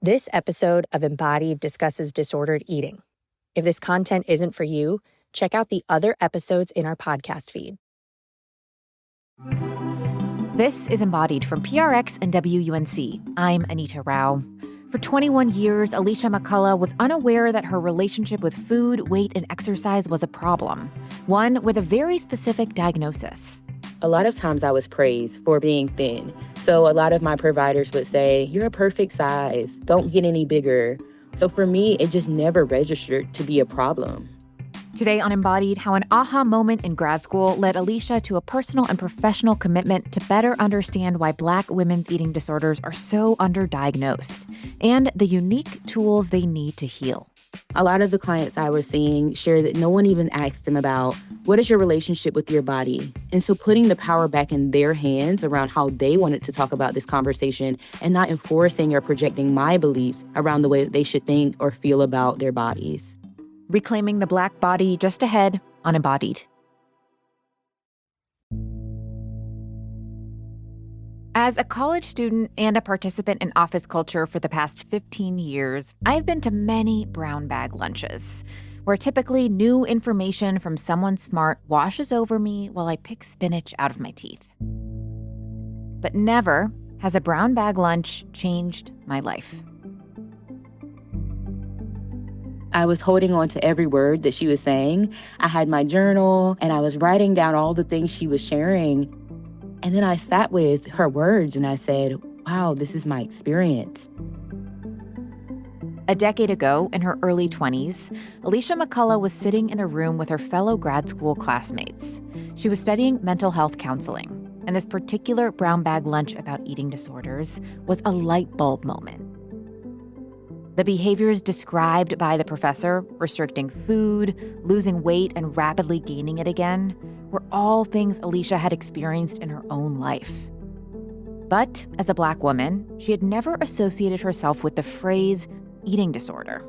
This episode of Embodied discusses disordered eating. If this content isn't for you, check out the other episodes in our podcast feed. This is Embodied from PRX and WUNC. I'm Anita Rao. For 21 years, Alishia McCullough was unaware that her relationship with food, weight, and exercise was a problem, one with a very specific diagnosis. A lot of times I was praised for being thin. So a lot of my providers would say, "You're a perfect size. Don't get any bigger." So for me, it just never registered to be a problem. Today on Embodied, how an aha moment in grad school led Alishia to a personal and professional commitment to better understand why Black women's eating disorders are so underdiagnosed, and the unique tools they need to heal. A lot of the clients I was seeing shared that no one even asked them about, what is your relationship with your body? And so putting the power back in their hands around how they wanted to talk about this conversation and not enforcing or projecting my beliefs around the way that they should think or feel about their bodies. Reclaiming the Black body just ahead on Embodied. As a college student and a participant in office culture for the past 15 years, I've been to many brown bag lunches, where typically new information from someone smart washes over me while I pick spinach out of my teeth. But never has a brown bag lunch changed my life. I was holding on to every word that she was saying. I had my journal and I was writing down all the things she was sharing. And then I sat with her words and I said, wow, this is my experience. A decade ago, in her early 20s, Alishia McCullough was sitting in a room with her fellow grad school classmates. She was studying mental health counseling, and this particular brown bag lunch about eating disorders was a light bulb moment. The behaviors described by the professor, restricting food, losing weight, and rapidly gaining it again, were all things Alishia had experienced in her own life. But as a Black woman, she had never associated herself with the phrase eating disorder.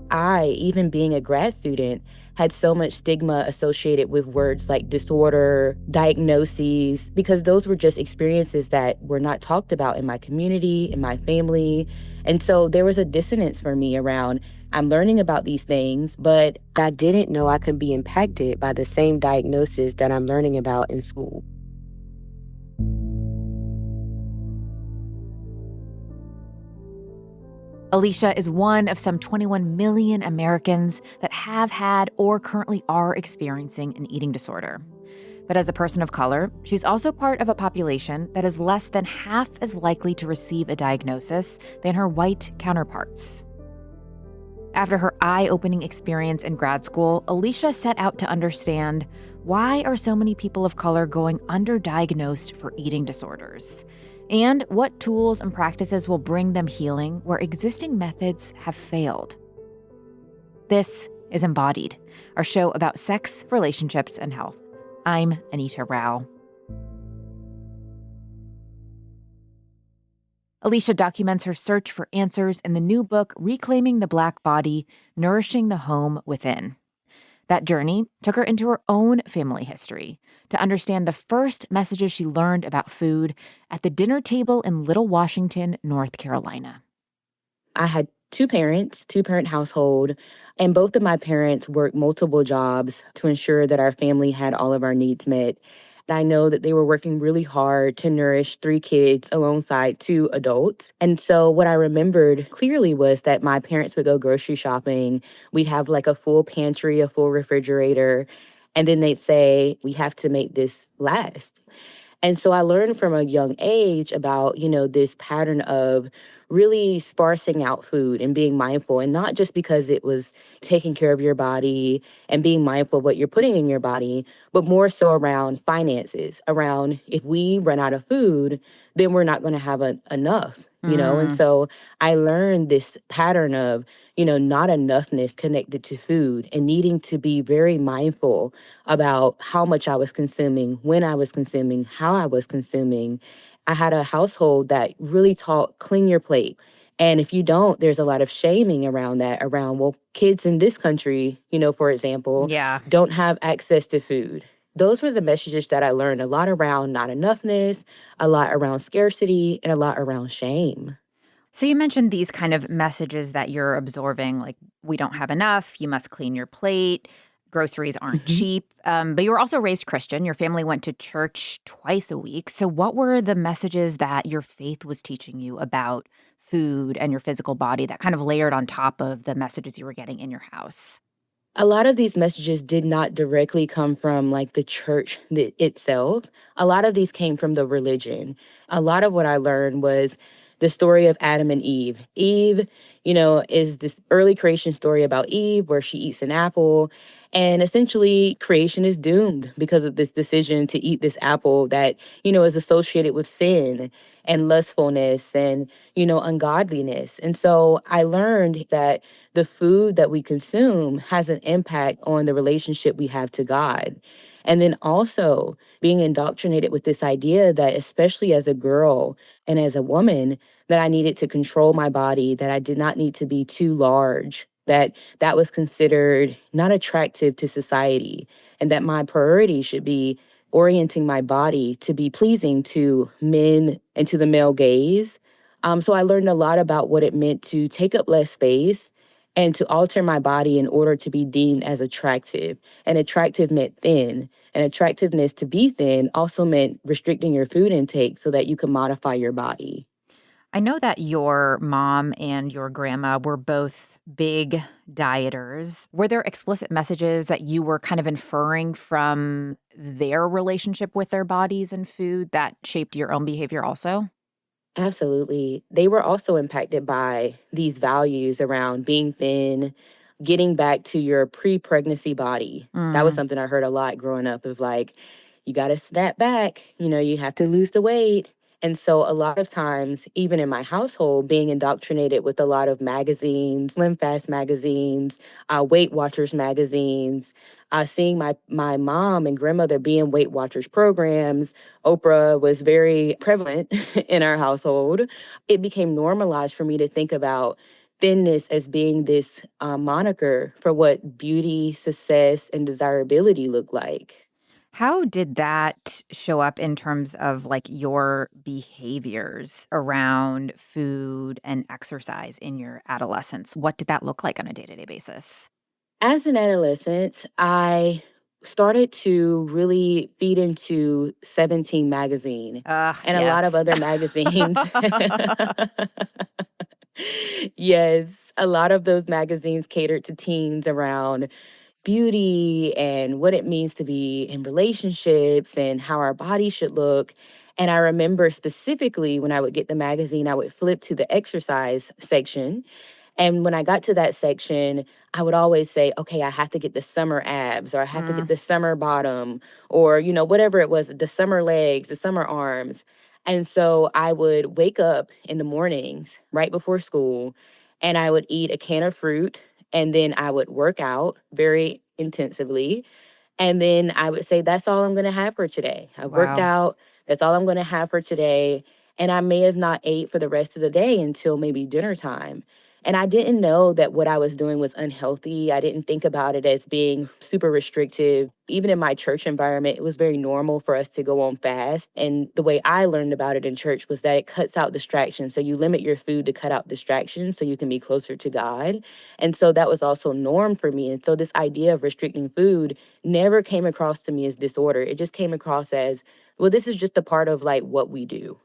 I, even being a grad student, had so much stigma associated with words like disorder, diagnoses, because those were just experiences that were not talked about in my community, in my family. And so there was a dissonance for me around, I'm learning about these things, but I didn't know I could be impacted by the same diagnosis that I'm learning about in school. Alishia is one of some 21 million Americans that have had or currently are experiencing an eating disorder. But as a person of color, she's also part of a population that is less than half as likely to receive a diagnosis than her white counterparts. After her eye-opening experience in grad school, Alishia set out to understand, why are so many people of color going underdiagnosed for eating disorders? And what tools and practices will bring them healing where existing methods have failed? This is Embodied, our show about sex, relationships, and health. I'm Anita Rao. Alishia documents her search for answers in the new book, Reclaiming the Black Body, Nourishing the Home Within. That journey took her into her own family history to understand the first messages she learned about food at the dinner table in Little Washington, North Carolina. I had two-parent household, and both of my parents worked multiple jobs to ensure that our family had all of our needs met. I know that they were working really hard to nourish 3 kids alongside 2 adults. And so what I remembered clearly was that my parents would go grocery shopping. We'd have like a full pantry, a full refrigerator. And then they'd say, we have to make this last. And so I learned from a young age about, this pattern of really sparsing out food and being mindful, and not just because it was taking care of your body and being mindful of what you're putting in your body, but more so around finances, around if we run out of food, then we're not going to have enough, And so I learned this pattern of, not enoughness connected to food and needing to be very mindful about how much I was consuming, when I was consuming, how I was consuming. I had a household that really taught clean your plate. And if you don't, there's a lot of shaming around that, well, kids in this country, for example, don't have access to food. Those were the messages that I learned, a lot around not enoughness, a lot around scarcity, and a lot around shame. So you mentioned these kind of messages that you're absorbing, like, we don't have enough, you must clean your plate, groceries aren't Mhm. cheap. But you were also raised Christian. Your family went to church twice a week. So what were the messages that your faith was teaching you about food and your physical body that kind of layered on top of the messages you were getting in your house? A lot of these messages did not directly come from like the church itself. A lot of these came from the religion. A lot of what I learned was the story of Adam and Eve. Eve, is this early creation story about Eve where she eats an apple. And essentially, creation is doomed because of this decision to eat this apple that, is associated with sin and lustfulness and, ungodliness. And so I learned that the food that we consume has an impact on the relationship we have to God. And then also being indoctrinated with this idea that, especially as a girl and as a woman, that I needed to control my body, that I did not need to be too large, that was considered not attractive to society, and that my priority should be orienting my body to be pleasing to men and to the male gaze. So I learned a lot about what it meant to take up less space and to alter my body in order to be deemed as attractive. And attractive meant thin. And attractiveness to be thin also meant restricting your food intake so that you could modify your body. I know that your mom and your grandma were both big dieters. Were there explicit messages that you were kind of inferring from their relationship with their bodies and food that shaped your own behavior also? Absolutely. They were also impacted by these values around being thin, getting back to your pre pregnancy body. That was Mm, something I heard a lot growing up of like, you got to snap back, you have to lose the weight. And so, a lot of times, even in my household, being indoctrinated with a lot of magazines, Slim Fast magazines, Weight Watchers magazines, seeing my mom and grandmother be in Weight Watchers programs. Oprah was very prevalent in our household. It became normalized for me to think about thinness as being this moniker for what beauty, success, and desirability look like. How did that show up in terms of like your behaviors around food and exercise in your adolescence? What did that look like on a day to day basis? As an adolescent, I started to really feed into 17 magazine and a lot of Yes. other magazines. Yes, a lot of those magazines catered to teens around beauty and what it means to be in relationships and how our body should look. And I remember specifically when I would get the magazine, I would flip to the exercise section. And when I got to that section, I would always say, okay, I have to get the summer abs, or I have to get Mm, the summer bottom, or, whatever it was, the summer legs, the summer arms. And so I would wake up in the mornings right before school and I would eat a can of fruit and then I would work out very intensively. And then I would say, that's all I'm going to have for today. I worked wow. out. That's all I'm going to have for today. And I may have not ate for the rest of the day until maybe dinner time. And I didn't know that what I was doing was unhealthy. I didn't think about it as being super restrictive. Even in my church environment, it was very normal for us to go on fast. And the way I learned about it in church was that it cuts out distractions. So you limit your food to cut out distractions so you can be closer to God. And so that was also norm for me. And so this idea of restricting food never came across to me as disorder. It just came across as, well, this is just a part of like what we do.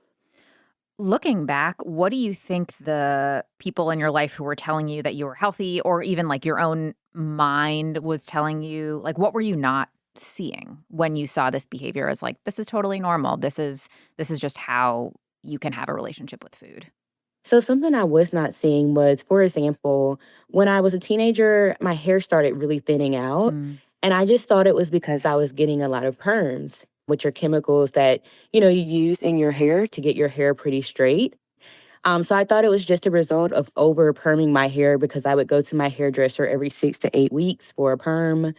Looking back, what do you think the people in your life who were telling you that you were healthy or even like your own mind was telling you, like what were you not seeing when you saw this behavior as like this is totally normal. This is just how you can have a relationship with food. So something I was not seeing was, for example, when I was a teenager, my hair started really thinning out. Mm, And I just thought it was because I was getting a lot of perms, which are chemicals that, you use in your hair to get your hair pretty straight. So I thought it was just a result of over perming my hair because I would go to my hairdresser every 6 to 8 weeks for a perm.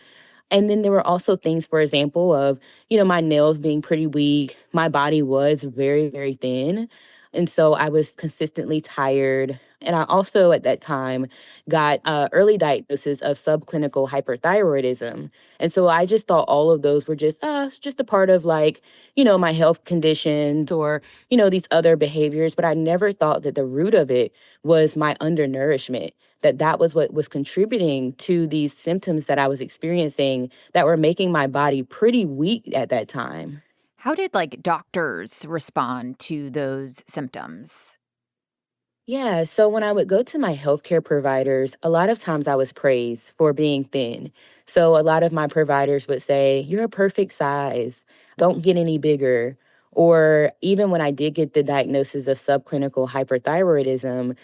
And then there were also things, for example, of, my nails being pretty weak. My body was very, very thin. And so I was consistently tired. And I also, at that time, got early diagnosis of subclinical hyperthyroidism. And so I just thought all of those were it's just a part of like, my health conditions or, these other behaviors. But I never thought that the root of it was my undernourishment, that was what was contributing to these symptoms that I was experiencing that were making my body pretty weak at that time. How did doctors respond to those symptoms? Yeah, so when I would go to my healthcare providers, a lot of times I was praised for being thin. So a lot of my providers would say, "You're a perfect size. Don't get any bigger." Or even when I did get the diagnosis of subclinical hyperthyroidism,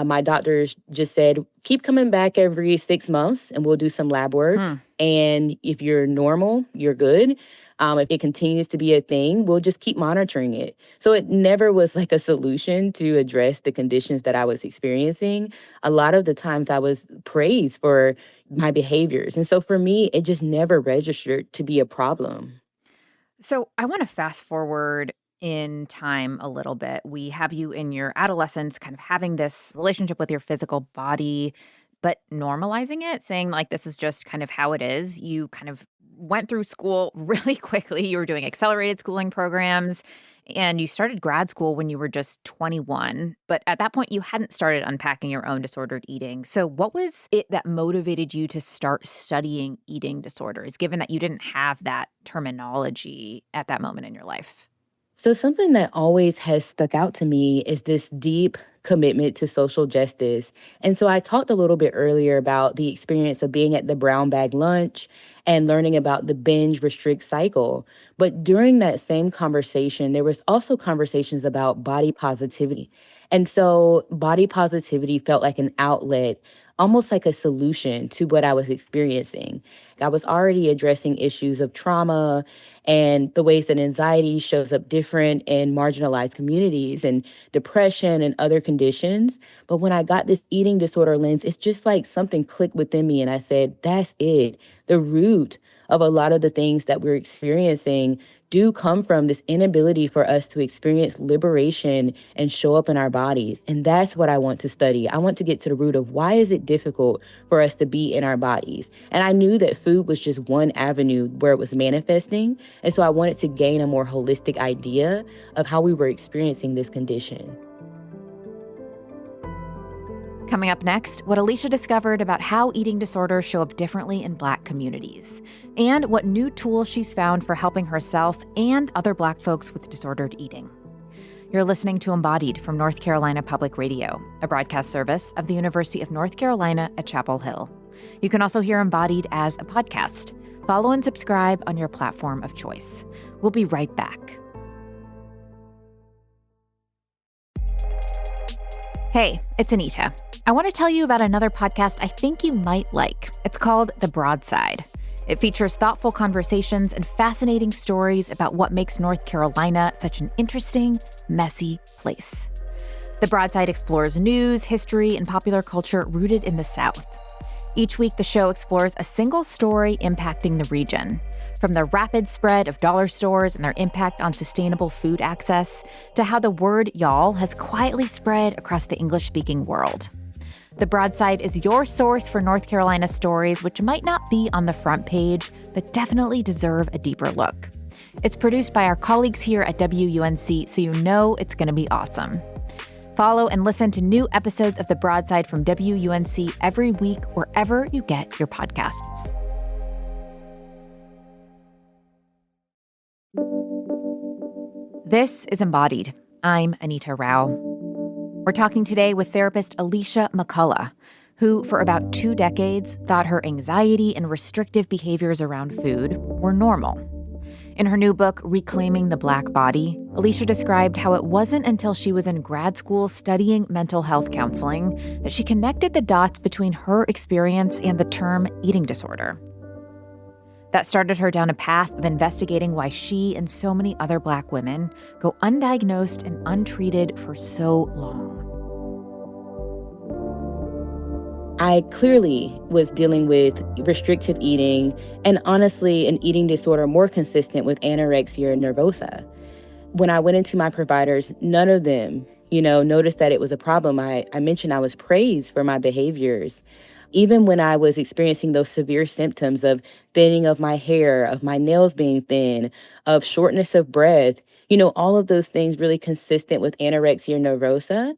my doctors just said, "Keep coming back every 6 months and we'll do some lab work. Hmm. And if you're normal, you're good. If it continues to be a thing, we'll just keep monitoring it." So it never was like a solution to address the conditions that I was experiencing. A lot of the times I was praised for my behaviors. And so for me, it just never registered to be a problem. So I want to fast forward in time a little bit. We have you in your adolescence, kind of having this relationship with your physical body, but normalizing it, saying this is just kind of how it is. You kind of went through school really quickly. You were doing accelerated schooling programs and you started grad school when you were just 21. But at that point, you hadn't started unpacking your own disordered eating. So what was it that motivated you to start studying eating disorders, given that you didn't have that terminology at that moment in your life? So, something that always has stuck out to me is this deep commitment to social justice. And so, I talked a little bit earlier about the experience of being at the brown bag lunch and learning about the binge restrict cycle. But during that same conversation, there was also conversations about body positivity. And so, body positivity felt like an outlet, almost like a solution to what I was experiencing. I was already addressing issues of trauma and the ways that anxiety shows up different in marginalized communities and depression and other conditions. But when I got this eating disorder lens, it's just like something clicked within me and I said, that's it. The root of a lot of the things that we're experiencing do come from this inability for us to experience liberation and show up in our bodies. And that's what I want to study. I want to get to the root of why is it difficult for us to be in our bodies? And I knew that food was just one avenue where it was manifesting. And so I wanted to gain a more holistic idea of how we were experiencing this condition. Coming up next, what Alishia discovered about how eating disorders show up differently in Black communities, and what new tools she's found for helping herself and other Black folks with disordered eating. You're listening to Embodied from North Carolina Public Radio, a broadcast service of the University of North Carolina at Chapel Hill. You can also hear Embodied as a podcast. Follow and subscribe on your platform of choice. We'll be right back. Hey, it's Anita. I want to tell you about another podcast I think you might like. It's called The Broadside. It features thoughtful conversations and fascinating stories about what makes North Carolina such an interesting, messy place. The Broadside explores news, history, and popular culture rooted in the South. Each week, the show explores a single story impacting the region. From the rapid spread of dollar stores and their impact on sustainable food access, to how the word y'all has quietly spread across the English-speaking world. The Broadside is your source for North Carolina stories which might not be on the front page, but definitely deserve a deeper look. It's produced by our colleagues here at WUNC, so you know it's going to be awesome. Follow and listen to new episodes of The Broadside from WUNC every week wherever you get your podcasts. This is Embodied. I'm Anita Rao. We're talking today with therapist Alishia McCullough, who for about 2 decades thought her anxiety and restrictive behaviors around food were normal. In her new book, Reclaiming the Black Body, Alishia described how it wasn't until she was in grad school studying mental health counseling that she connected the dots between her experience and the term eating disorder. That started her down a path of investigating why she and so many other Black women go undiagnosed and untreated for so long. I clearly was dealing with restrictive eating and honestly an eating disorder more consistent with anorexia nervosa. When I went into my providers, none of them, noticed that it was a problem. I mentioned I was praised for my behaviors. Even when I was experiencing those severe symptoms of thinning of my hair, of my nails being thin, of shortness of breath, all of those things really consistent with anorexia nervosa.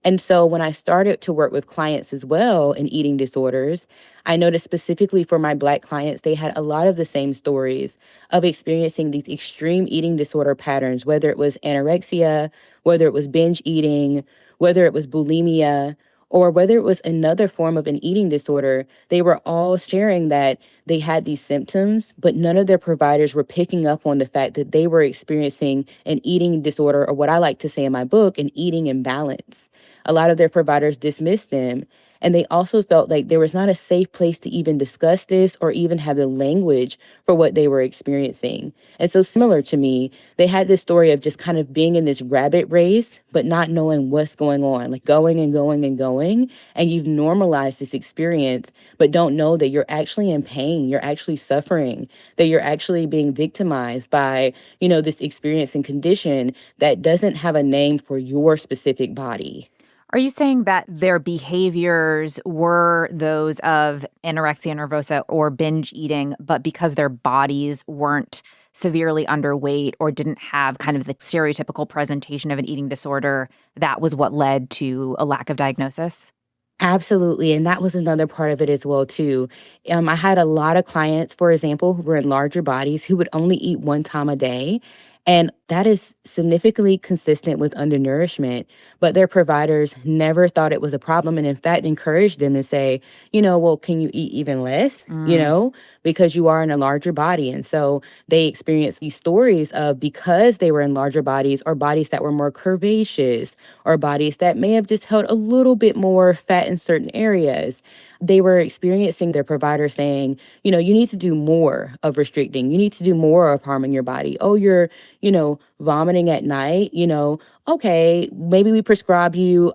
And so when I started to work with clients as well in eating disorders, I noticed specifically for my Black clients, they had a lot of the same stories of experiencing these extreme eating disorder patterns, whether it was anorexia, whether it was binge eating, whether it was bulimia, or whether it was another form of an eating disorder. They were all sharing that they had these symptoms, but none of their providers were picking up on the fact that they were experiencing an eating disorder, or what I like to say in my book, an eating imbalance. A lot of their providers dismissed them. And they also felt like there was not a safe place to even discuss this or even have the language for what they were experiencing. And so, similar to me, they had this story of just kind of being in this rabbit race, but not knowing what's going on, like going and going and going. And you've normalized this experience, but don't know that you're actually in pain, you're actually suffering, that you're actually being victimized by, this experience and condition that doesn't have a name for your specific body. Are you saying that their behaviors were those of anorexia nervosa or binge eating, but because their bodies weren't severely underweight or didn't have kind of the stereotypical presentation of an eating disorder, that was what led to a lack of diagnosis? Absolutely. And that was another part of it as well, too. I had a lot of clients, for example, who were in larger bodies who would only eat one time a day. And that is significantly consistent with undernourishment. But their providers never thought it was a problem. And in fact, encouraged them to say, well, can you eat even less? Because you are in a larger body. And so they experienced these stories of, because they were in larger bodies or bodies that were more curvaceous or bodies that may have just held a little bit more fat in certain areas, they were experiencing their provider saying, you need to do more of restricting. You need to do more of harming your body. Oh, you're, vomiting at night, okay, maybe we prescribe you,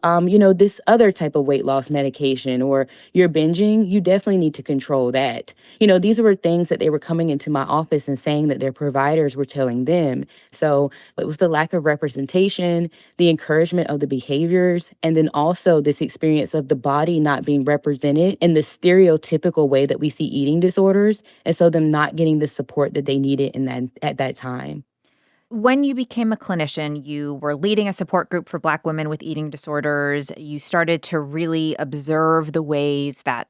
this other type of weight loss medication, or you're binging, you definitely need to control that. These were things that they were coming into my office and saying that their providers were telling them. So it was the lack of representation, the encouragement of the behaviors, and then also this experience of the body not being represented in the stereotypical way that we see eating disorders. And so them not getting the support that they needed at that time. When you became a clinician, you were leading a support group for Black women with eating disorders. You started to really observe the ways that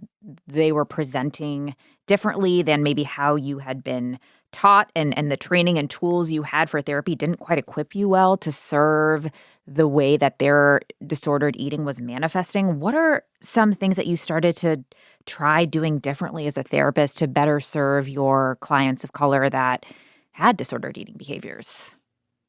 they were presenting differently than maybe how you had been taught, and the training and tools you had for therapy didn't quite equip you well to serve the way that their disordered eating was manifesting. What are some things that you started to try doing differently as a therapist to better serve your clients of color that had disordered eating behaviors?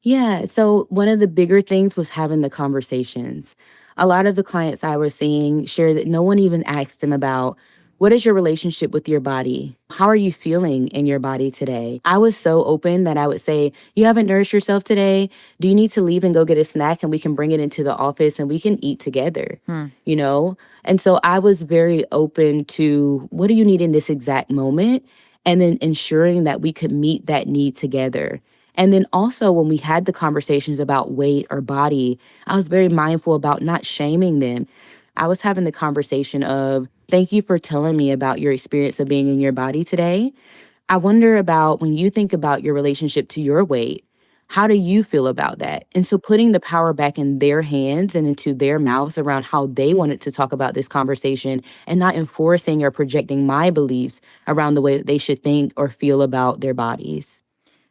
Yeah. So one of the bigger things was having the conversations. A lot of the clients I was seeing share that no one even asked them about, what is your relationship with your body? How are you feeling in your body today? I was so open that I would say, you haven't nourished yourself today. Do you need to leave and go get a snack, and we can bring it into the office and we can eat together? Hmm. You know? And so I was very open to, what do you need in this exact moment? And then ensuring that we could meet that need together. And then also when we had the conversations about weight or body, I was very mindful about not shaming them. I was having the conversation of, thank you for telling me about your experience of being in your body today. I wonder about, when you think about your relationship to your weight, how do you feel about that? And so putting the power back in their hands and into their mouths around how they wanted to talk about this conversation, and not enforcing or projecting my beliefs around the way that they should think or feel about their bodies.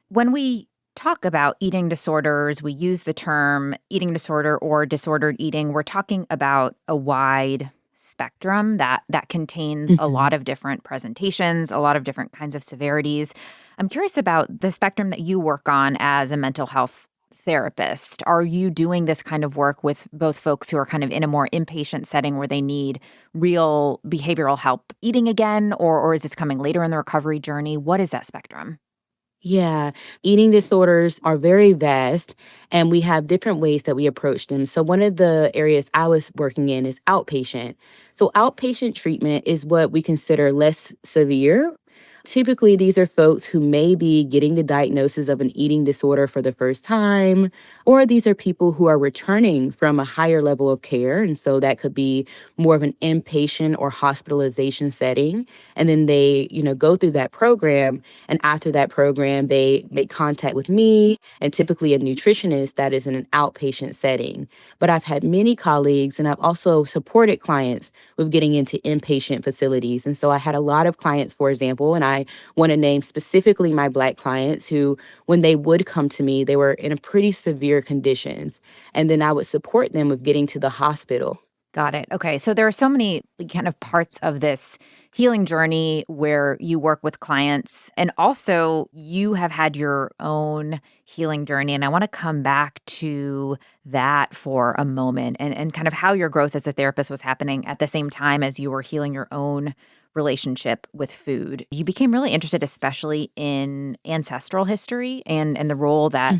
When we talk about eating disorders, we use the term eating disorder or disordered eating. We're talking about a wide spectrum that contains a Mhm. lot of different presentations, a lot of different kinds of severities. I'm curious about the spectrum that you work on as a mental health therapist. Are you doing this kind of work with both folks who are kind of in a more inpatient setting where they need real behavioral help eating again, or is this coming later in the recovery journey? What is that spectrum? Yeah, eating disorders are very vast, and we have different ways that we approach them. So, one of the areas I was working in is outpatient. So, outpatient treatment is what we consider less severe. Typically, these are folks who may be getting the diagnosis of an eating disorder for the first time, or these are people who are returning from a higher level of care. And so that could be more of an inpatient or hospitalization setting. And then they, go through that program. And after that program, they make contact with me and typically a nutritionist that is in an outpatient setting. But I've had many colleagues and I've also supported clients with getting into inpatient facilities. And so I had a lot of clients, for example, and I want to name specifically my Black clients who, when they would come to me, they were in a pretty severe conditions. And then I would support them with getting to the hospital. Got it. Okay. So there are so many kind of parts of this healing journey where you work with clients, and also you have had your own healing journey. And I want to come back to that for a moment and kind of how your growth as a therapist was happening at the same time as you were healing your own relationship with food. You became really interested, especially in ancestral history and the role that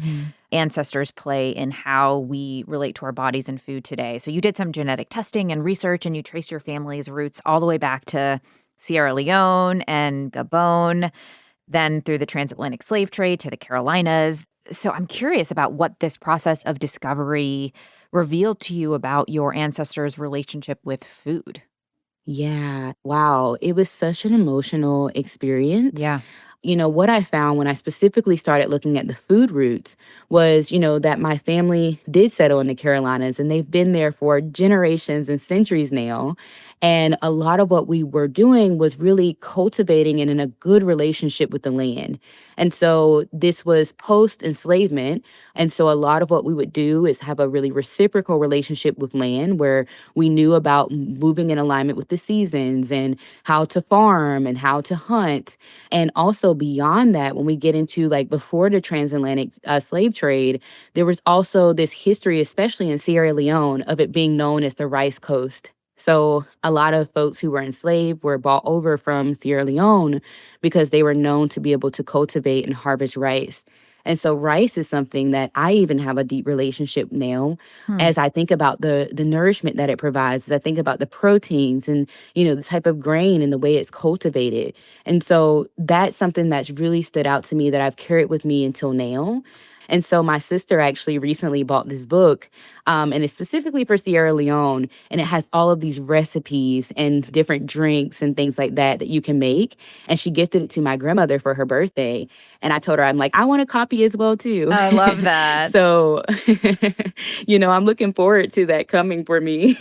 ancestors play in how we relate to our bodies and food today. So you did some genetic testing and research, and you traced your family's roots all the way back to Sierra Leone and Gabon, then through the transatlantic slave trade to the Carolinas. So I'm curious about what this process of discovery revealed to you about your ancestors' relationship with food. Yeah. Wow. It was such an emotional experience. Yeah. What I found when I specifically started looking at the food routes was, that my family did settle in the Carolinas and they've been there for generations and centuries now. And a lot of what we were doing was really cultivating and in a good relationship with the land. And so this was post enslavement. And so a lot of what we would do is have a really reciprocal relationship with land where we knew about moving in alignment with the seasons and how to farm and how to hunt. And also beyond that, when we get into like before the transatlantic slave trade, there was also this history, especially in Sierra Leone, of it being known as the Rice Coast. So a lot of folks who were enslaved were brought over from Sierra Leone because they were known to be able to cultivate and harvest rice. And so rice is something that I even have a deep relationship now Hmm. as I think about the nourishment that it provides, as I think about the proteins and, the type of grain and the way it's cultivated. And so that's something that's really stood out to me that I've carried with me until now. And so my sister actually recently bought this book, and it's specifically for Sierra Leone, and it has all of these recipes and different drinks and things like that that you can make. And she gifted it to my grandmother for her birthday. And I told her, I'm like, I want a copy as well, too. I love that. So, I'm looking forward to that coming for me.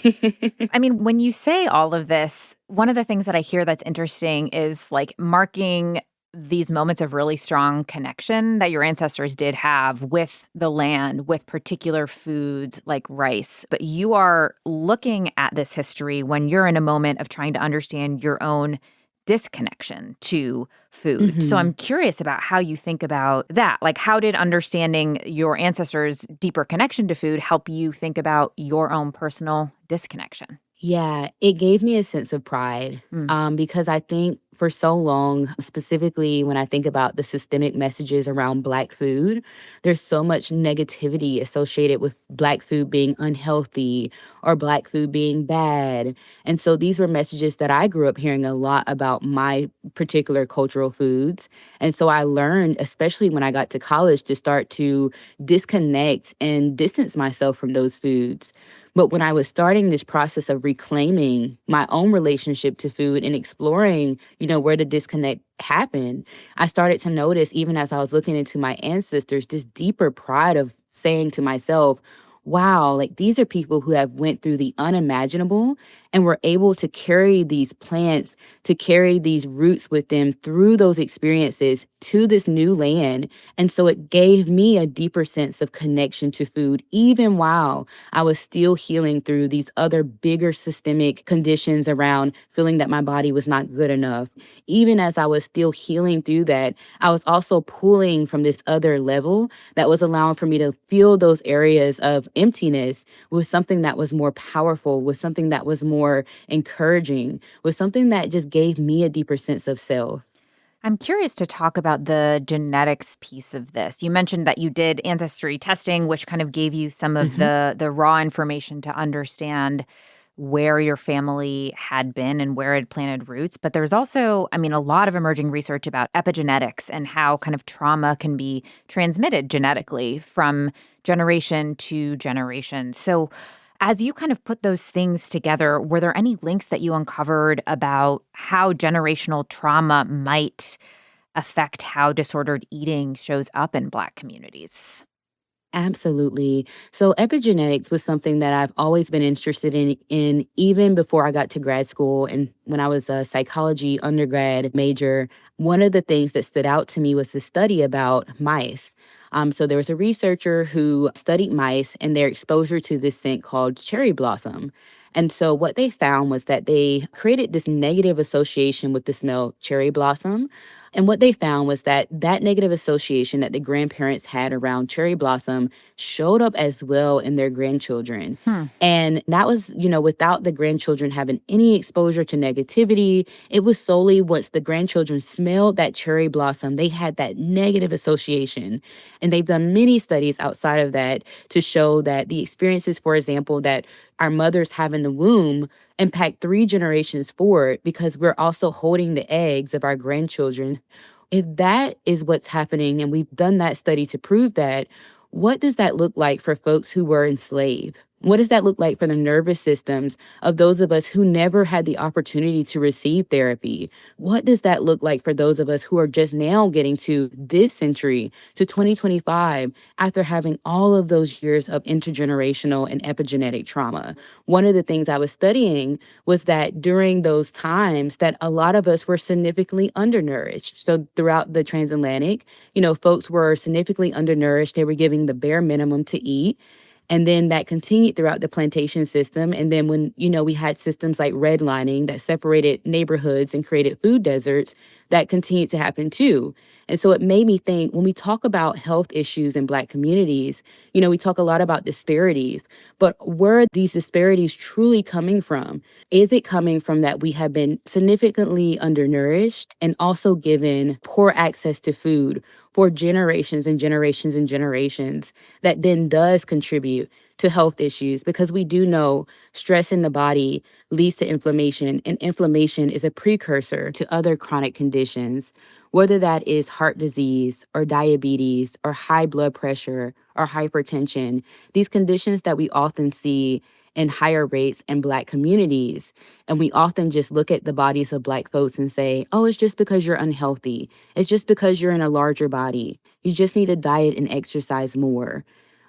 I mean, when you say all of this, one of the things that I hear that's interesting is like marking these moments of really strong connection that your ancestors did have with the land, with particular foods like rice. But you are looking at this history when you're in a moment of trying to understand your own disconnection to food. So Mhm. I'm curious about how you think about that. Like, how did understanding your ancestors' deeper connection to food help you think about your own personal disconnection? Yeah, it gave me a sense of pride, Mm. because I think for so long, specifically when I think about the systemic messages around Black food, there's so much negativity associated with Black food being unhealthy or Black food being bad. And so these were messages that I grew up hearing a lot about my particular cultural foods. And so I learned, especially when I got to college, to start to disconnect and distance myself from those foods. But when I was starting this process of reclaiming my own relationship to food and exploring, where the disconnect happened, I started to notice, even as I was looking into my ancestors, this deeper pride of saying to myself, wow, like these are people who have went through the unimaginable and were able to carry these plants, to carry these roots with them through those experiences to this new land. And so it gave me a deeper sense of connection to food, even while I was still healing through these other bigger systemic conditions around feeling that my body was not good enough. Even as I was still healing through that, I was also pulling from this other level that was allowing for me to feel those areas of emptiness with something that was more powerful, with something that was more encouraging, with something that just gave me a deeper sense of self. I'm curious to talk about the genetics piece of this. You mentioned that you did ancestry testing, which kind of gave you some of Mhm. the raw information to understand where your family had been and where it planted roots. But there's also, I mean, a lot of emerging research about epigenetics and how kind of trauma can be transmitted genetically from generation to generation. So, as you kind of put those things together, were there any links that you uncovered about how generational trauma might affect how disordered eating shows up in Black communities? Absolutely. So epigenetics was something that I've always been interested in even before I got to grad school and when I was a psychology undergrad major. One of the things that stood out to me was the study about mice. So there was a researcher who studied mice and their exposure to this scent called cherry blossom. And so what they found was that they created this negative association with the smell cherry blossom. And what they found was that that negative association that the grandparents had around cherry blossom showed up as well in their grandchildren. Hmm. And that was, without the grandchildren having any exposure to negativity. It was solely once the grandchildren smelled that cherry blossom, they had that negative association. And they've done many studies outside of that to show that the experiences, for example, that our mothers have in the womb impact 3 generations forward because we're also holding the eggs of our grandchildren. If that is what's happening, and we've done that study to prove that, what does that look like for folks who were enslaved? What does that look like for the nervous systems of those of us who never had the opportunity to receive therapy? What does that look like for those of us who are just now getting to this century, to 2025, after having all of those years of intergenerational and epigenetic trauma? One of the things I was studying was that during those times that a lot of us were significantly undernourished. So throughout the transatlantic, folks were significantly undernourished. They were giving the bare minimum to eat. And then that continued throughout the plantation system. And then when, we had systems like redlining that separated neighborhoods and created food deserts, that continued to happen too. And so it made me think when we talk about health issues in Black communities, we talk a lot about disparities, but where are these disparities truly coming from? Is it coming from that we have been significantly undernourished and also given poor access to food for generations and generations and generations that then does contribute to health issues? Because we do know stress in the body leads to inflammation, and inflammation is a precursor to other chronic conditions, whether that is heart disease or diabetes or high blood pressure or hypertension, these conditions that we often see in higher rates in Black communities. And we often just look at the bodies of Black folks and say, oh, it's just because you're unhealthy. It's just because you're in a larger body. You just need to diet and exercise more.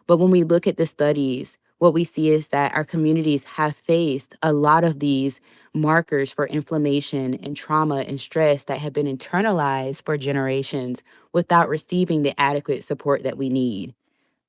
But when we look at the studies, what we see is that our communities have faced a lot of these markers for inflammation and trauma and stress that have been internalized for generations without receiving the adequate support that we need.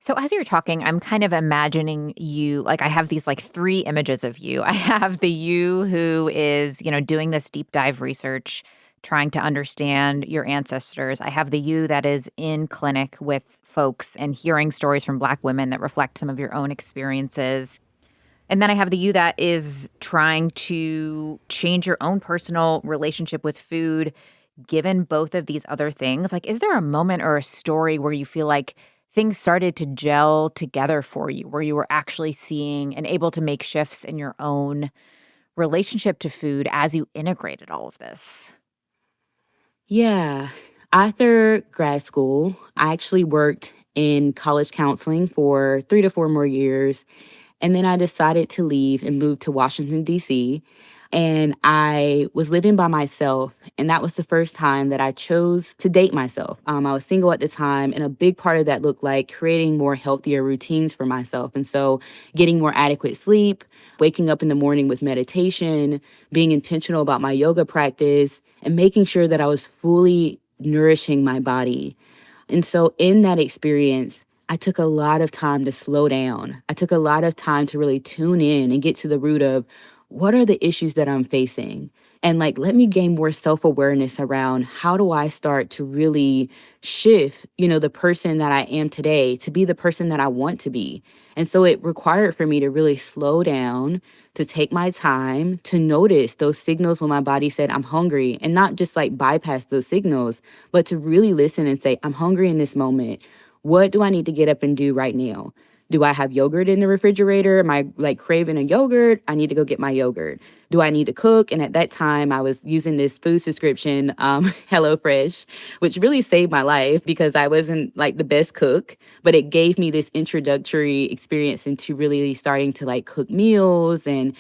So as you're talking, I'm kind of imagining you, like I have these like 3 images of you. I have the you who is, doing this deep dive research, trying to understand your ancestors. I have the you that is in clinic with folks and hearing stories from Black women that reflect some of your own experiences. And then I have the you that is trying to change your own personal relationship with food, given both of these other things. Like, is there a moment or a story where you feel like things started to gel together for you, where you were actually seeing and able to make shifts in your own relationship to food as you integrated all of this? Yeah. After grad school, I actually worked in college counseling for 3 to 4 more years. And then I decided to leave and move to Washington, D.C. And I was living by myself. And that was the first time that I chose to date myself. I was single at the time. And a big part of that looked like creating more healthier routines for myself. And so getting more adequate sleep, waking up in the morning with meditation, being intentional about my yoga practice, and making sure that I was fully nourishing my body. And so in that experience, I took a lot of time to slow down. I took a lot of time to really tune in and get to the root of what are the issues that I'm facing? And let me gain more self-awareness around how do I start to really shift, the person that I am today to be the person that I want to be. And so it required for me to really slow down, to take my time, to notice those signals when my body said I'm hungry, and not just bypass those signals, but to really listen and say, I'm hungry in this moment. What do I need to get up and do right now? Do I have yogurt in the refrigerator? Am I like craving a yogurt? I need to go get my yogurt. Do I need to cook? And at that time, I was using this food subscription, HelloFresh, which really saved my life because I wasn't like the best cook, but it gave me this introductory experience into really starting to like cook meals and,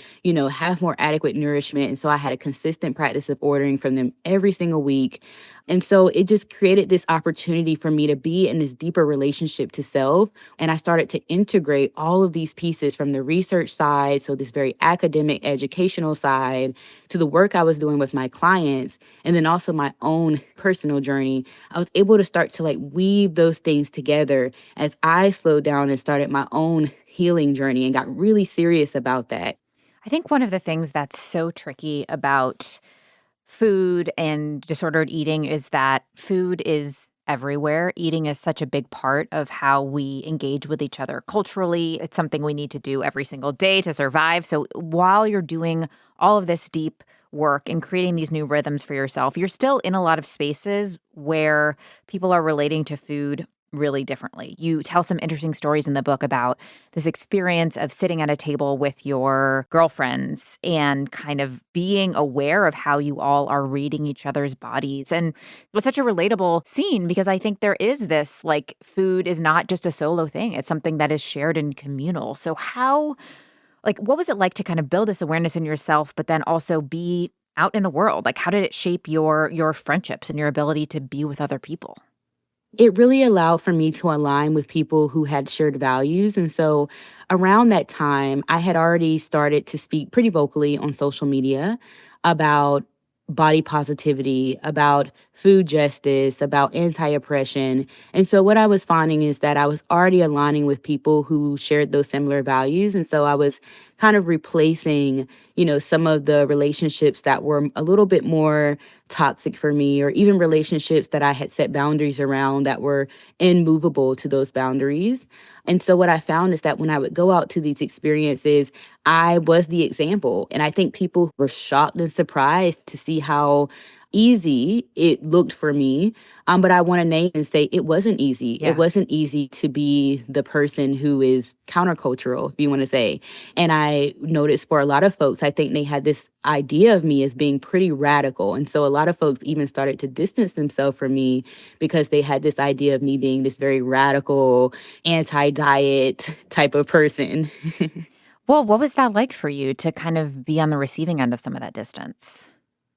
have more adequate nourishment. And so I had a consistent practice of ordering from them every single week. And so it just created this opportunity for me to be in this deeper relationship to self. And I started to integrate all of these pieces from the research side, so this very academic, educational side, to the work I was doing with my clients, and then also my own personal journey. I was able to start to like weave those things together as I slowed down and started my own healing journey and got really serious about that. I think one of the things that's so tricky about food and disordered eating is that food is everywhere. Eating is such a big part of how we engage with each other culturally. It's something we need to do every single day to survive. So while you're doing all of this deep work and creating these new rhythms for yourself, you're still in a lot of spaces where people are relating to food really differently. You tell some interesting stories in the book about this experience of sitting at a table with your girlfriends and kind of being aware of how you all are reading each other's bodies. And it's such a relatable scene because I think there is this, like, food is not just a solo thing. It's something that is shared and communal. So what was it like to kind of build this awareness in yourself, but then also be out in the world? Like, how did it shape your friendships and your ability to be with other people? It really allowed for me to align with people who had shared values. And so around that time, I had already started to speak pretty vocally on social media about body positivity, about food justice, about anti-oppression. And so what I was finding is that I was already aligning with people who shared those similar values. And so I was kind of replacing, some of the relationships that were a little bit more toxic for me, or even relationships that I had set boundaries around that were immovable to those boundaries. And so what I found is that when I would go out to these experiences, I was the example. And I think people were shocked and surprised to see how easy it looked for me. But I want to name and say it wasn't easy. Yeah. It wasn't easy to be the person who is countercultural, if you want to say. And I noticed for a lot of folks, I think they had this idea of me as being pretty radical. And so a lot of folks even started to distance themselves from me because they had this idea of me being this very radical, anti-diet type of person. Well, what was that like for you to kind of be on the receiving end of some of that distance?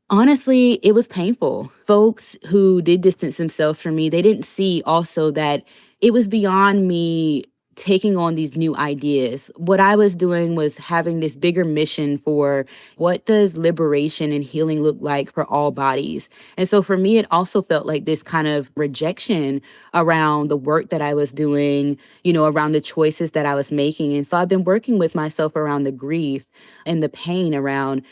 Honestly, it was painful. Folks who did distance themselves from me, they didn't see also that it was beyond me taking on these new ideas. What I was doing was having this bigger mission for what does liberation and healing look like for all bodies. And so for me, it also felt like this kind of rejection around the work that I was doing, around the choices that I was making. And so I've been working with myself around the grief and the pain around,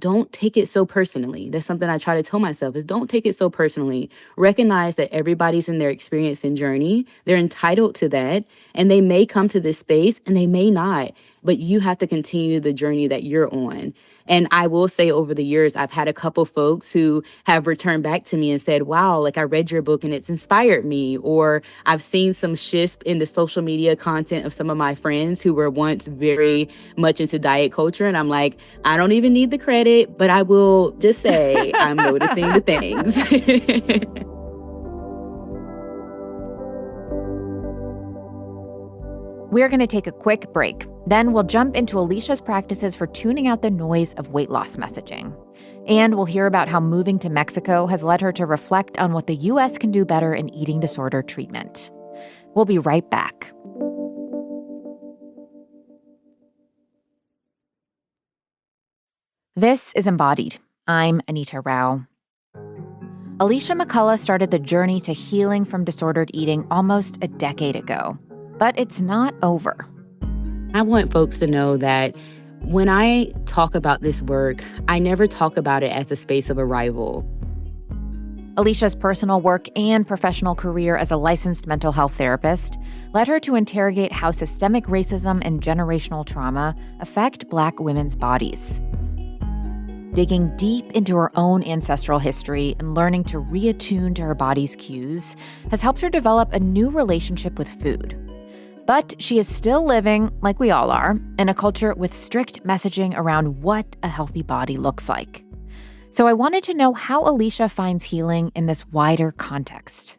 don't take it so personally. That's something I try to tell myself is don't take it so personally. Recognize that everybody's in their experience and journey. They're entitled to that. And they may come to this space and they may not, but you have to continue the journey that you're on. And I will say over the years, I've had a couple folks who have returned back to me and said, wow, like I read your book and it's inspired me. Or I've seen some shifts in the social media content of some of my friends who were once very much into diet culture. And I'm like, I don't even need the credit, but I will just say I'm noticing the things. We're going to take a quick break. Then we'll jump into Alicia's practices for tuning out the noise of weight loss messaging. And we'll hear about how moving to Mexico has led her to reflect on what the U.S. can do better in eating disorder treatment. We'll be right back. This is Embodied. I'm Anita Rao. Alishia McCullough started the journey to healing from disordered eating almost a decade ago. But it's not over. I want folks to know that when I talk about this work, I never talk about it as a space of arrival. Alicia's personal work and professional career as a licensed mental health therapist led her to interrogate how systemic racism and generational trauma affect Black women's bodies. Digging deep into her own ancestral history and learning to reattune to her body's cues has helped her develop a new relationship with food. But she is still living, like we all are, in a culture with strict messaging around what a healthy body looks like. So I wanted to know how Alishia finds healing in this wider context.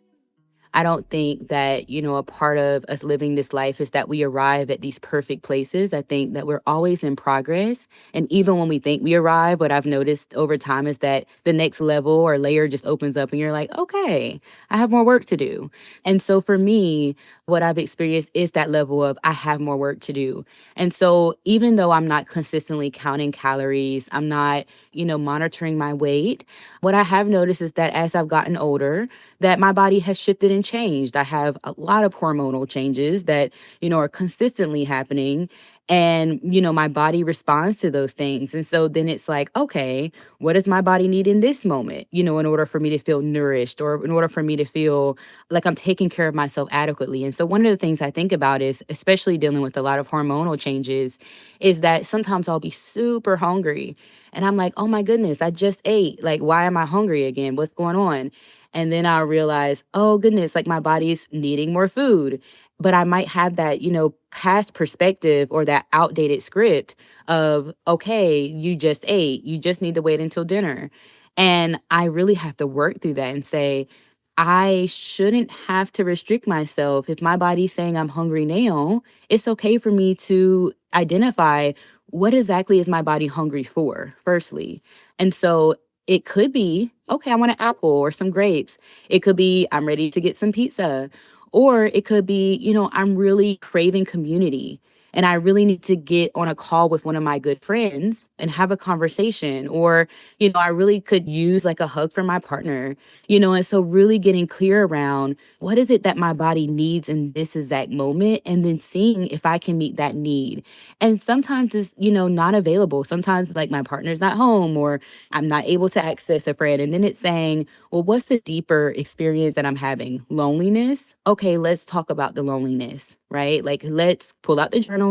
I don't think that, a part of us living this life is that we arrive at these perfect places. I think that we're always in progress. And even when we think we arrive, what I've noticed over time is that the next level or layer just opens up and you're like, okay, I have more work to do. And so for me, what I've experienced is that level of I have more work to do. And so even though I'm not consistently counting calories, I'm not, monitoring my weight, what I have noticed is that as I've gotten older, that my body has shifted and changed. I have a lot of hormonal changes that, are consistently happening. And, my body responds to those things. And so then it's like, okay, what does my body need in this moment, in order for me to feel nourished or in order for me to feel like I'm taking care of myself adequately. And so one of the things I think about is, especially dealing with a lot of hormonal changes, is that sometimes I'll be super hungry and I'm like, oh my goodness, I just ate. Like, why am I hungry again? What's going on? And then I'll realize, oh goodness, like my body's needing more food. But I might have that, past perspective or that outdated script of, okay, you just ate, you just need to wait until dinner. And I really have to work through that and say, I shouldn't have to restrict myself. If my body's saying I'm hungry now, it's okay for me to identify what exactly is my body hungry for, firstly. And so it could be, okay, I want an apple or some grapes. It could be, I'm ready to get some pizza. Or it could be, I'm really craving community and I really need to get on a call with one of my good friends and have a conversation. Or, I really could use like a hug from my partner, and so really getting clear around what is it that my body needs in this exact moment and then seeing if I can meet that need. And sometimes it's, not available. Sometimes like my partner's not home or I'm not able to access a friend. And then it's saying, well, what's the deeper experience that I'm having? Loneliness? Okay, let's talk about the loneliness, right? Like, let's pull out the journal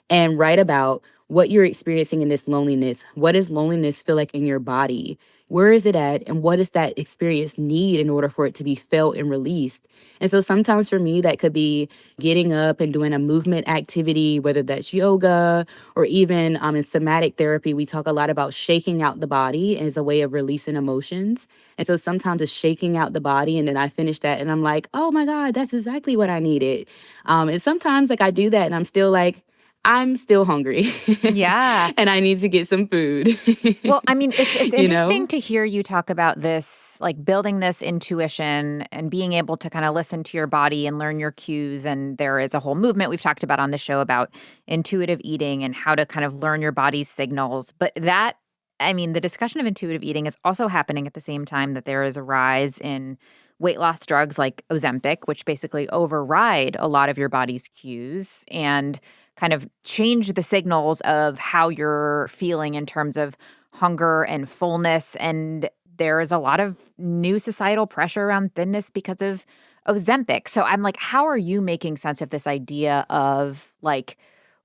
and write about what you're experiencing in this loneliness. What does loneliness feel like in your body? Where is it at? And what does that experience need in order for it to be felt and released? And so sometimes for me, that could be getting up and doing a movement activity, whether that's yoga or even in somatic therapy, we talk a lot about shaking out the body as a way of releasing emotions. And so sometimes it's shaking out the body. And then I finish that and I'm like, oh my God, that's exactly what I needed. And sometimes like I do that and I'm still like, I'm still hungry. Yeah. And I need to get some food. Well, I mean, it's You interesting know? to hear you talk about this, like building this intuition and being able to kind of listen to your body and learn your cues. And there is a whole movement we've talked about on the show about intuitive eating and how to kind of learn your body's signals. But that, I mean, the discussion of intuitive eating is also happening at the same time that there is a rise in weight loss drugs like Ozempic, which basically override a lot of your body's cues and kind of change the signals of how you're feeling in terms of hunger and fullness. And there is a lot of new societal pressure around thinness because of Ozempic. So I'm like, how are you making sense of this idea of like,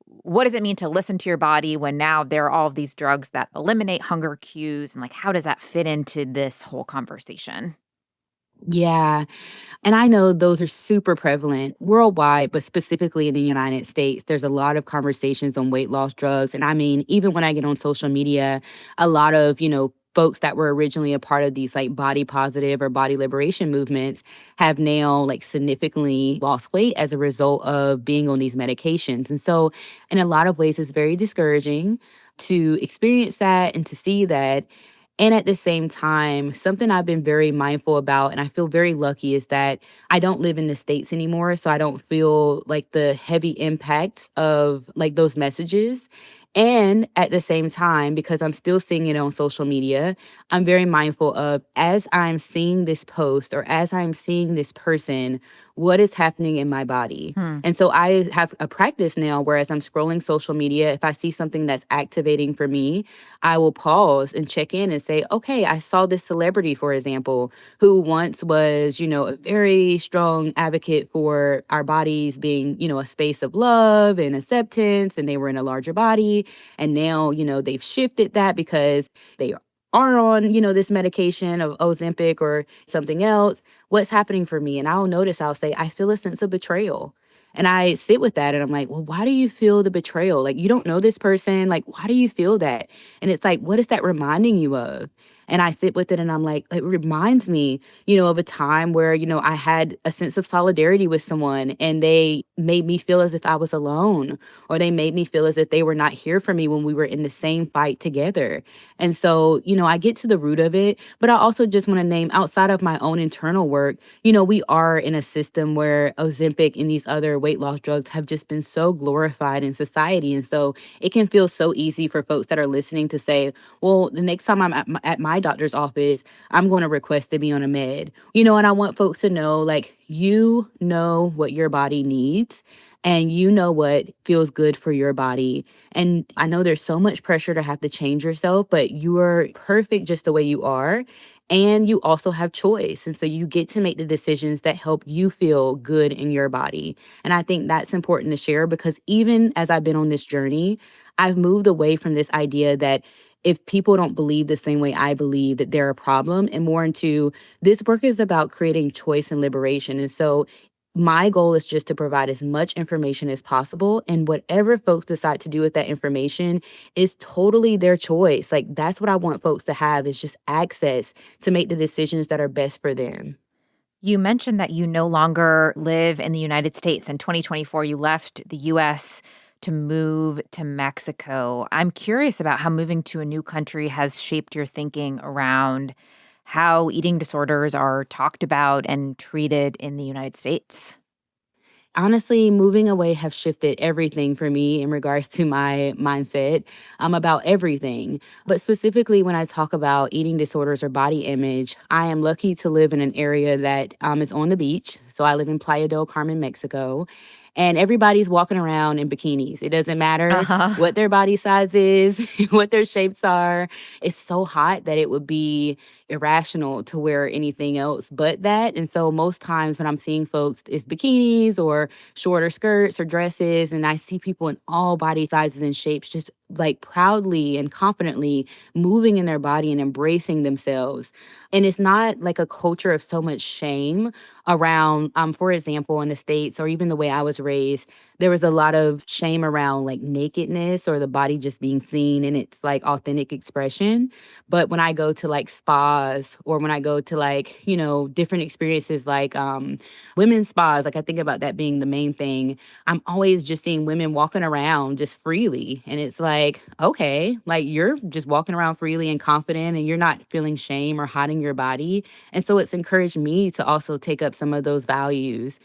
what does it mean to listen to your body when now there are all of these drugs that eliminate hunger cues? And like, how does that fit into this whole conversation? Yeah. And I know those are super prevalent worldwide, but specifically in the United States, there's a lot of conversations on weight loss drugs. And I mean, even when I get on social media, a lot of, folks that were originally a part of these like body positive or body liberation movements have now like significantly lost weight as a result of being on these medications. And so in a lot of ways, it's very discouraging to experience that and to see that. And at the same time, something I've been very mindful about, and I feel very lucky, is that I don't live in the States anymore. So I don't feel like the heavy impact of like those messages. And at the same time, because I'm still seeing it on social media, I'm very mindful of as I'm seeing this post or as I'm seeing this person, what is happening in my body. Hmm. And so I have a practice now, whereas I'm scrolling social media, if I see something that's activating for me, I will pause and check in and say, okay, I saw this celebrity, for example, who once was, a very strong advocate for our bodies being, a space of love and acceptance, and they were in a larger body. And now, they've shifted that because they are on, this medication of Ozempic or something else. What's happening for me? And I'll notice, I'll say, I feel a sense of betrayal. And I sit with that and I'm like, well, why do you feel the betrayal? Like, you don't know this person. Like, why do you feel that? And it's like, what is that reminding you of? And I sit with it and I'm like, it reminds me, of a time where, I had a sense of solidarity with someone and they made me feel as if I was alone, or they made me feel as if they were not here for me when we were in the same fight together. And so, I get to the root of it, but I also just want to name, outside of my own internal work, we are in a system where Ozempic and these other weight loss drugs have just been so glorified in society. And so it can feel so easy for folks that are listening to say, well, the next time I'm at my doctor's office, I'm going to request to be on a med. And I want folks to know, like, you know what your body needs and you know what feels good for your body. And I know there's so much pressure to have to change yourself, but you are perfect just the way you are. And you also have choice. And so you get to make the decisions that help you feel good in your body. And I think that's important to share, because even as I've been on this journey, I've moved away from this idea that if people don't believe the same way I believe, that they're a problem, and more into, this work is about creating choice and liberation. And so my goal is just to provide as much information as possible, and whatever folks decide to do with that information is totally their choice. Like, that's what I want folks to have, is just access to make the decisions that are best for them. You mentioned that you no longer live in the United States. In 2024, you left the U.S. to move to Mexico. I'm curious about how moving to a new country has shaped your thinking around how eating disorders are talked about and treated in the United States. Honestly, moving away have shifted everything for me in regards to my mindset about everything. But specifically, when I talk about eating disorders or body image, I am lucky to live in an area that is on the beach. So I live in Playa del Carmen, Mexico. And everybody's walking around in bikinis. It doesn't matter Uh-huh. what their body size is, what their shapes are. It's so hot that it would be irrational to wear anything else but that. And so most times when I'm seeing folks, it's bikinis or shorter skirts or dresses, and I see people in all body sizes and shapes just like proudly and confidently moving in their body and embracing themselves. And it's not like a culture of so much shame around, for example, in the States, or even the way I was raised, there was a lot of shame around like nakedness or the body just being seen in its like authentic expression. But when I go to like spas, or when I go to like, different experiences like women's spas, like I think about that being the main thing. I'm always just seeing women walking around just freely. And it's like, okay, like you're just walking around freely and confident, and you're not feeling shame or hiding your body. And so it's encouraged me to also take up some of those values.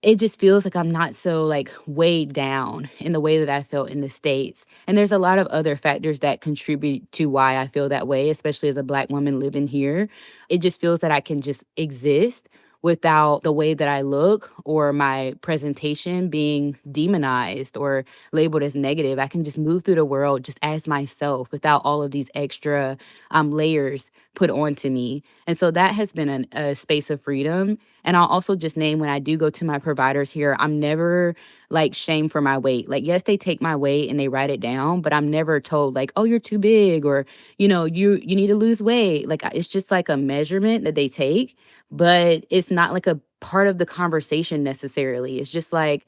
It just feels like I'm not so like weighed down in the way that I felt in the States. And there's a lot of other factors that contribute to why I feel that way, especially as a Black woman living here. It just feels that I can just exist without the way that I look or my presentation being demonized or labeled as negative. I can just move through the world just as myself without all of these extra layers put onto me. And so that has been a space of freedom. And I'll also just name, when I do go to my providers here, I'm never like shamed for my weight. Like, yes, they take my weight and they write it down, but I'm never told like, oh, you're too big, or, you need to lose weight. Like, it's just like a measurement that they take, but it's not like a part of the conversation necessarily. It's just like,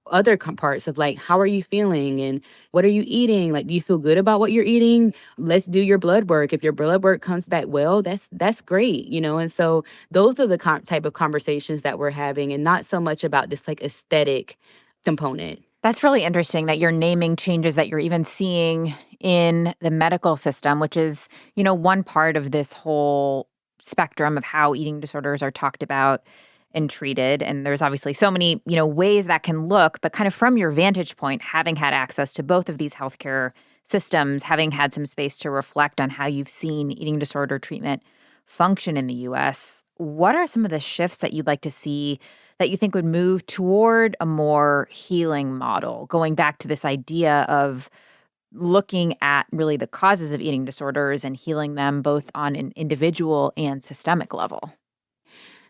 other parts of like, how are you feeling and what are you eating? Like, do you feel good about what you're eating? Let's do your blood work. If your blood work comes back well, that's great, And so those are the type of conversations that we're having, and not so much about this like aesthetic component. That's really interesting that you're naming changes that you're even seeing in the medical system, which is, one part of this whole spectrum of how eating disorders are talked about and treated. And there's obviously so many, ways that can look, but kind of from your vantage point, having had access to both of these healthcare systems, having had some space to reflect on how you've seen eating disorder treatment function in the US, what are some of the shifts that you'd like to see that you think would move toward a more healing model, going back to this idea of looking at really the causes of eating disorders and healing them both on an individual and systemic level?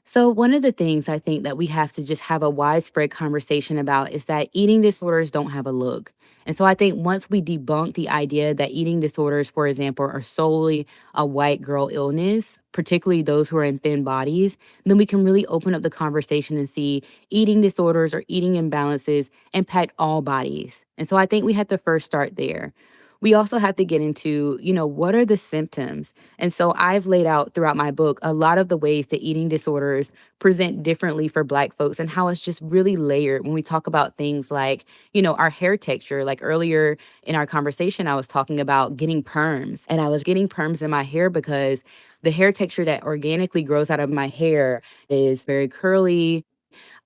So, one of the things I think that we have to just have a widespread conversation about is that eating disorders don't have a look. And so I think once we debunk the idea that eating disorders, for example, are solely a white girl illness, particularly those who are in thin bodies, then we can really open up the conversation and see eating disorders or eating imbalances impact all bodies. And so I think we have to first start there. We also have to get into, what are the symptoms? And so I've laid out throughout my book a lot of the ways that eating disorders present differently for Black folks and how it's just really layered when we talk about things like, our hair texture. Like earlier in our conversation, I was talking about getting perms, and I was getting perms in my hair because the hair texture that organically grows out of my hair is very curly,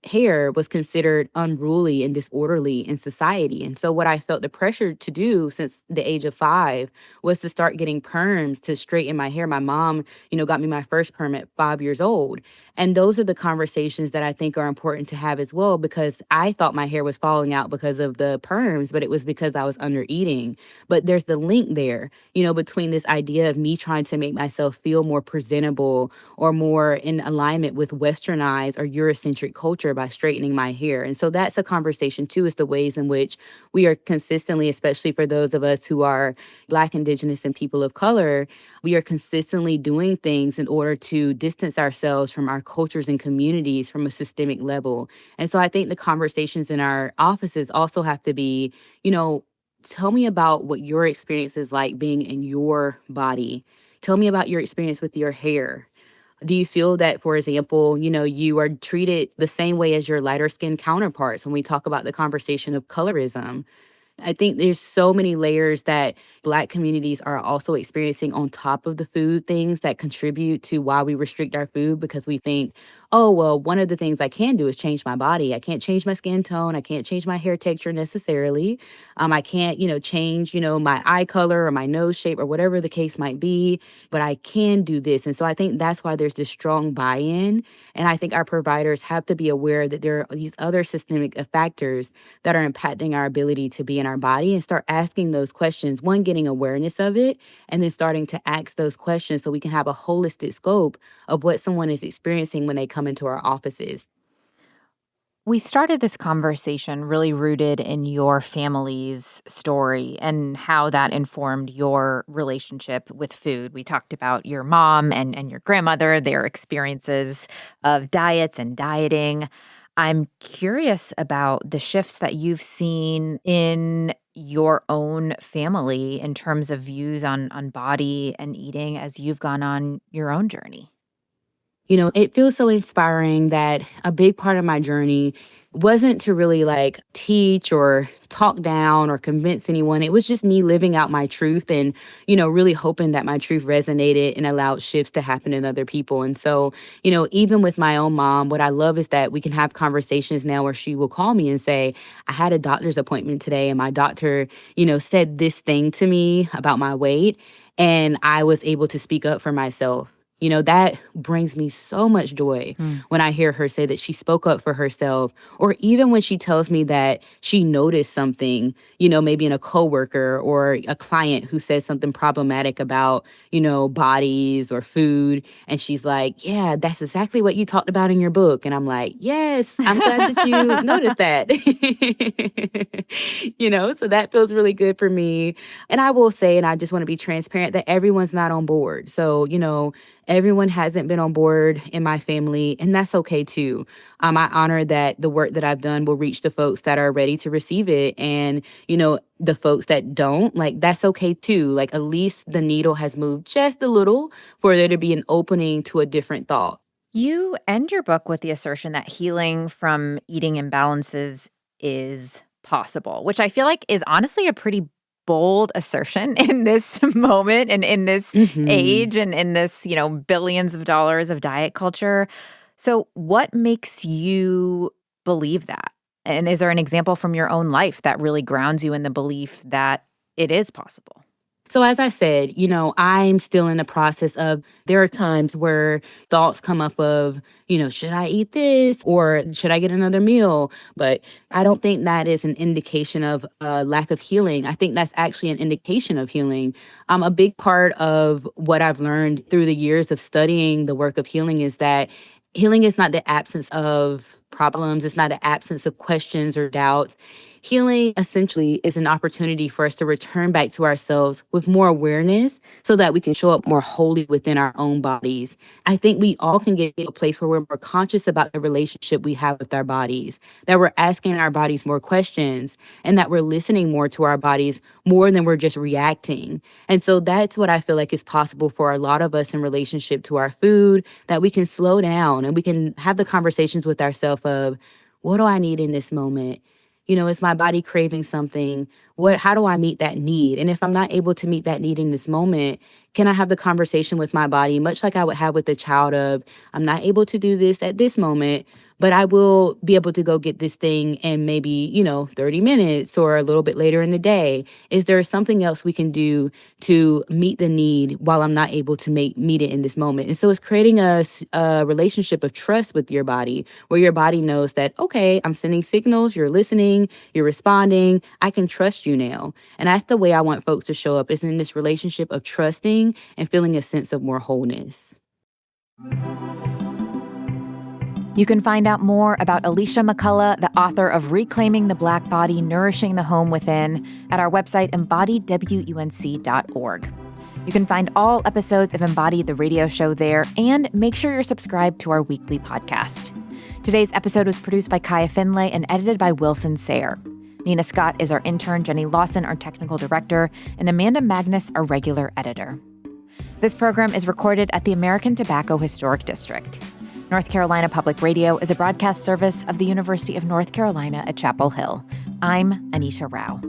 hair was considered unruly and disorderly in society. And so what I felt the pressure to do since the age of 5 was to start getting perms to straighten my hair. My mom, got me my first perm at 5 years old. And those are the conversations that I think are important to have as well, because I thought my hair was falling out because of the perms, but it was because I was under eating. But there's the link there, between this idea of me trying to make myself feel more presentable or more in alignment with westernized or Eurocentric culture by straightening my hair. And so that's a conversation too, is the ways in which we are consistently, especially for those of us who are Black, Indigenous, and people of color, we are consistently doing things in order to distance ourselves from our cultures and communities from a systemic level. And so I think the conversations in our offices also have to be, tell me about what your experience is like being in your body. Tell me about your experience with your hair. Do you feel that, for example, you are treated the same way as your lighter skinned counterparts when we talk about the conversation of colorism? I think there's so many layers that Black communities are also experiencing on top of the food things that contribute to why we restrict our food, because we think, oh, well, one of the things I can do is change my body. I can't change my skin tone. I can't change my hair texture necessarily. I can't, change, my eye color or my nose shape or whatever the case might be, but I can do this. And so I think that's why there's this strong buy-in. And I think our providers have to be aware that there are these other systemic factors that are impacting our ability to be in our body, and start asking those questions. One, getting awareness of it, and then starting to ask those questions so we can have a holistic scope of what someone is experiencing when they come into our offices. We started this conversation really rooted in your family's story and how that informed your relationship with food. We talked about your mom and your grandmother, their experiences of diets and dieting. I'm curious about the shifts that you've seen in your own family in terms of views on body and eating as you've gone on your own journey. It feels so inspiring that a big part of my journey wasn't to really like teach or talk down or convince anyone. It was just me living out my truth and, really hoping that my truth resonated and allowed shifts to happen in other people. And so, even with my own mom, what I love is that we can have conversations now where she will call me and say, I had a doctor's appointment today and my doctor, said this thing to me about my weight. And I was able to speak up for myself. That brings me so much joy when I hear her say that she spoke up for herself, or even when she tells me that she noticed something, maybe in a coworker or a client who says something problematic about, bodies or food. And she's like, yeah, that's exactly what you talked about in your book. And I'm like, yes, I'm glad that you noticed that. So that feels really good for me. And I will say, and I just want to be transparent, that everyone's not on board. So, everyone hasn't been on board in my family, and that's okay too. I honor that the work that I've done will reach the folks that are ready to receive it. And, the folks that don't, like, that's okay too. Like, at least the needle has moved just a little for there to be an opening to a different thought. You end your book with the assertion that healing from eating imbalances is possible, which I feel like is honestly a pretty bold assertion in this moment and in this hmm age and in this, billions of dollars of diet culture. So, what makes you believe that? And is there an example from your own life that really grounds you in the belief that it is possible? So as I said, I'm still in the process of, there are times where thoughts come up of, should I eat this or should I get another meal? But I don't think that is an indication of a lack of healing. I think that's actually an indication of healing. A big part of what I've learned through the years of studying the work of healing is that healing is not the absence of problems. It's not an absence of questions or doubts. Healing essentially is an opportunity for us to return back to ourselves with more awareness so that we can show up more wholly within our own bodies. I think we all can get to a place where we're more conscious about the relationship we have with our bodies, that we're asking our bodies more questions, and that we're listening more to our bodies more than we're just reacting. And so that's what I feel like is possible for a lot of us in relationship to our food, that we can slow down and we can have the conversations with ourselves of, what do I need in this moment? Is my body craving something? How do I meet that need? And if I'm not able to meet that need in this moment, can I have the conversation with my body, much like I would have with a child of, I'm not able to do this at this moment, but I will be able to go get this thing in maybe, 30 minutes or a little bit later in the day. Is there something else we can do to meet the need while I'm not able to meet it in this moment? And so it's creating a relationship of trust with your body, where your body knows that, okay, I'm sending signals, you're listening, you're responding, I can trust you now. And that's the way I want folks to show up, is in this relationship of trusting and feeling a sense of more wholeness. You can find out more about Alishia McCullough, the author of Reclaiming the Black Body, Nourishing the Home Within, at our website, embodiedwunc.org. You can find all episodes of Embodied, the radio show, there, and make sure you're subscribed to our weekly podcast. Today's episode was produced by Kaya Finlay and edited by Wilson Sayer. Nina Scott is our intern, Jenny Lawson, our technical director, and Amanda Magnus, our regular editor. This program is recorded at the American Tobacco Historic District. North Carolina Public Radio is a broadcast service of the University of North Carolina at Chapel Hill. I'm Anita Rao.